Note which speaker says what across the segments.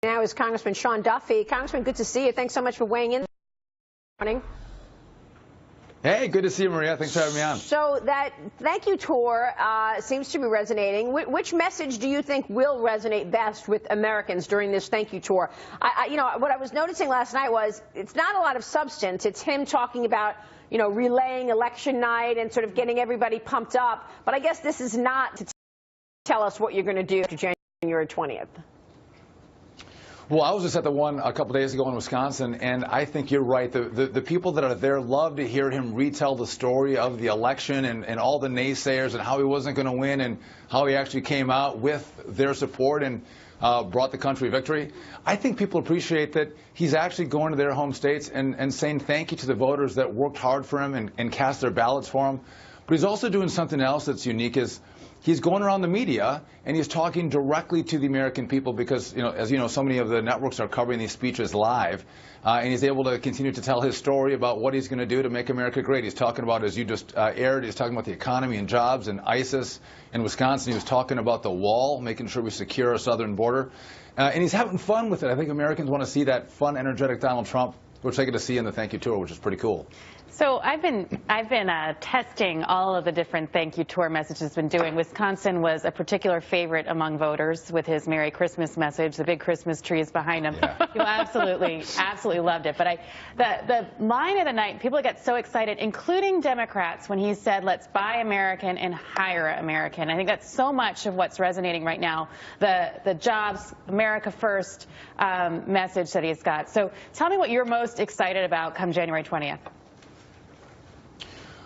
Speaker 1: Now is Congressman Sean Duffy. Congressman, good to see you. Thanks so much for weighing in this morning.
Speaker 2: Hey, good to see you, Maria. Thanks for having me on.
Speaker 1: So that thank you tour seems to be resonating. Which message do you think will resonate best with Americans during this thank you tour? What I was noticing last night was it's not a lot of substance. It's him talking about, relaying election night and sort of getting everybody pumped up. But I guess this is not to tell us what you're going to do after January 20th.
Speaker 2: Well, I was just at the one a couple days ago in Wisconsin, and I think you're right. The people that are there love to hear him retell the story of the election and all the naysayers and how he wasn't going to win and how he actually came out with their support and brought the country victory. I think people appreciate that he's actually going to their home states and saying thank you to the voters that worked hard for him and cast their ballots for him. But he's also doing something else that's unique is he's going around the media and he's talking directly to the American people because, as you know, so many of the networks are covering these speeches live. And he's able to continue to tell his story about what he's going to do to make America great. He's talking about, as you just aired, he's talking about the economy and jobs and ISIS in Wisconsin. He was talking about the wall, making sure we secure our southern border. And he's having fun with it. I think Americans want to see that fun, energetic Donald Trump, which they get to see in the thank you tour, which is pretty cool.
Speaker 3: So I've been testing all of the different thank you tour messages he's been doing. Wisconsin was a particular favorite among voters with his Merry Christmas message. The big Christmas tree is behind him. Yeah. You absolutely loved it. But the line of the night, people get so excited, including Democrats, when he said, "Let's buy American and hire American." I think that's so much of what's resonating right now. The jobs, America first message that he's got. So tell me what you're most excited about come January 20th.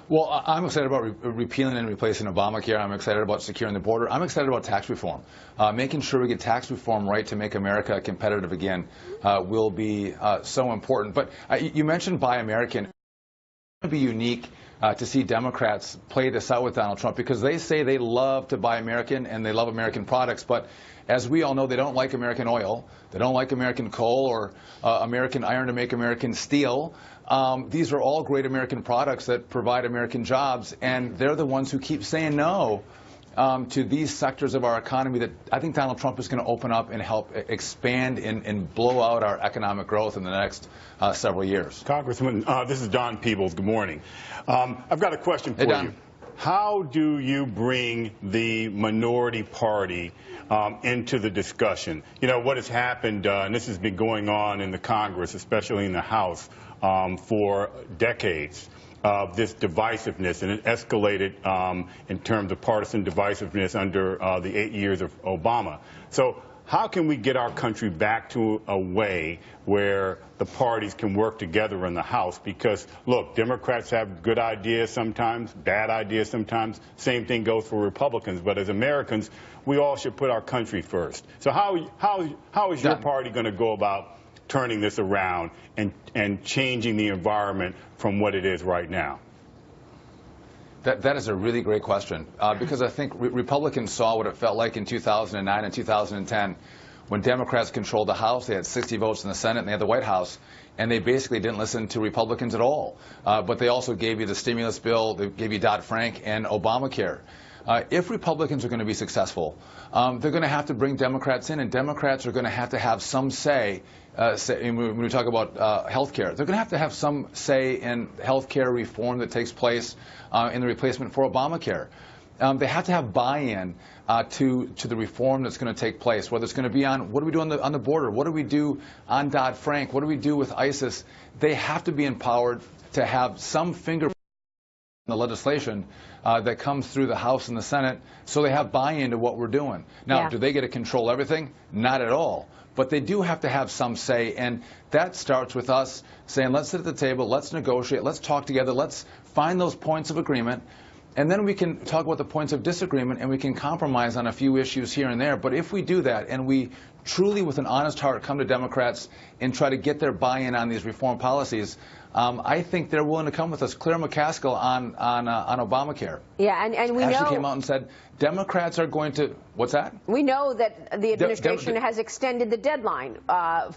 Speaker 2: Well, I'm excited about repealing and replacing Obamacare. I'm excited about securing the border. I'm excited about tax reform. Making sure we get tax reform right to make America competitive again will be so important. But you mentioned Buy American. It's going to be unique to see Democrats play this out with Donald Trump because they say they love to buy American and they love American products. But as we all know, they don't like American oil. They don't like American coal or American iron to make American steel. These are all great American products that provide American jobs, and they're the ones who keep saying no to these sectors of our economy that I think Donald Trump is going to open up and help expand and blow out our economic growth in the next several years.
Speaker 4: Congressman, this is Don Peebles. Good morning. I've got a question for you. How do you bring the minority party into the discussion? You know, what has happened, and this has been going on in the Congress, especially in the House, for decades, this divisiveness, and it escalated in terms of partisan divisiveness under the 8 years of Obama. So how can we get our country back to a way where the parties can work together in the House? Because, look, Democrats have good ideas sometimes, bad ideas sometimes. Same thing goes for Republicans. But as Americans, we all should put our country first. So how is your party going to go about turning this around and changing the environment from what it is right now?
Speaker 2: That is a really great question because I think Republicans saw what it felt like in 2009 and 2010 when Democrats controlled the House. They had 60 votes in the Senate and they had the White House, and they basically didn't listen to Republicans at all. But they also gave you the stimulus bill, they gave you Dodd-Frank and Obamacare. If Republicans are going to be successful, they're going to have to bring Democrats in, and Democrats are going to have some say. When we talk about health care, they're going to have some say in health care reform that takes place in the replacement for Obamacare. They have to have buy-in to the reform that's going to take place, whether it's going to be on what do we do on the border, what do we do on Dodd-Frank, what do we do with ISIS. They have to be empowered to have some fingerprint in the legislation that comes through the House and the Senate, so they have buy-in to what we're doing. Now, do they get to control everything? Not at all. But they do have to have some say, and that starts with us saying, let's sit at the table, let's negotiate, let's talk together, let's find those points of agreement, and then we can talk about the points of disagreement, and we can compromise on a few issues here and there. But if we do that, and we truly, with an honest heart, come to Democrats and try to get their buy-in on these reform policies, I think they're willing to come with us. Claire McCaskill on Obamacare.
Speaker 1: Yeah, and we
Speaker 2: actually came out and said Democrats are going to, what's that?
Speaker 1: We know that the administration has extended the deadline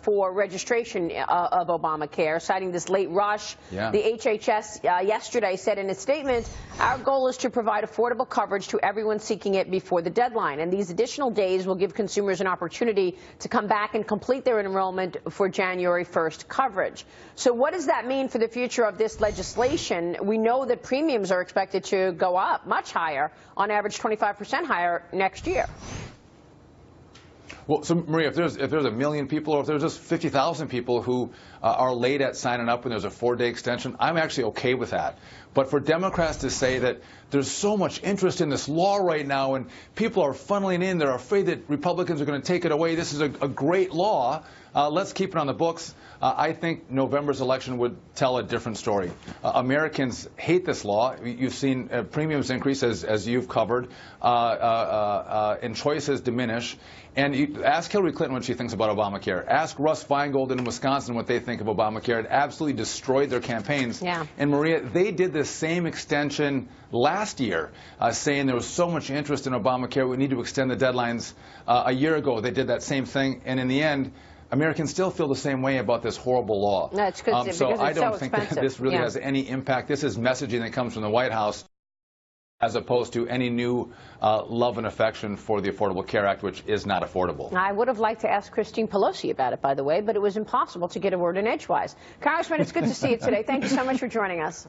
Speaker 1: for registration of Obamacare, citing this late rush. Yeah. The HHS yesterday said in a statement, our goal is to provide affordable coverage to everyone seeking it before the deadline. And these additional days will give consumers an opportunity eligibility to come back and complete their enrollment for January 1st coverage. So what does that mean for the future of this legislation? We know that premiums are expected to go up much higher, on average 25% higher next year.
Speaker 2: Well, so Maria, if there's 1 million people, or if there's just 50,000 people who are late at signing up and there's a 4-day extension, I'm actually okay with that. But for Democrats to say that there's so much interest in this law right now and people are funneling in, they're afraid that Republicans are going to take it away, this is a great law, let's keep it on the books. I think November's election would tell a different story. Americans hate this law. You've seen premiums increase, as you've covered, and choices diminish. And you ask Hillary Clinton what she thinks about Obamacare. Ask Russ Feingold in Wisconsin what they think of Obamacare. It absolutely destroyed their campaigns.
Speaker 1: Yeah.
Speaker 2: And Maria, they did the same extension last year, saying there was so much interest in Obamacare, we need to extend the deadlines. A year ago, they did that same thing, and in the end, Americans still feel the same way about this horrible law.
Speaker 1: That's good.
Speaker 2: So I don't think that this really has any impact. This is messaging that comes from the White House, as opposed to any new love and affection for the Affordable Care Act, which is not affordable.
Speaker 1: I would have liked to ask Christine Pelosi about it, by the way, but it was impossible to get a word in edgewise. Congressman, it's good to see you today. Thank you so much for joining us.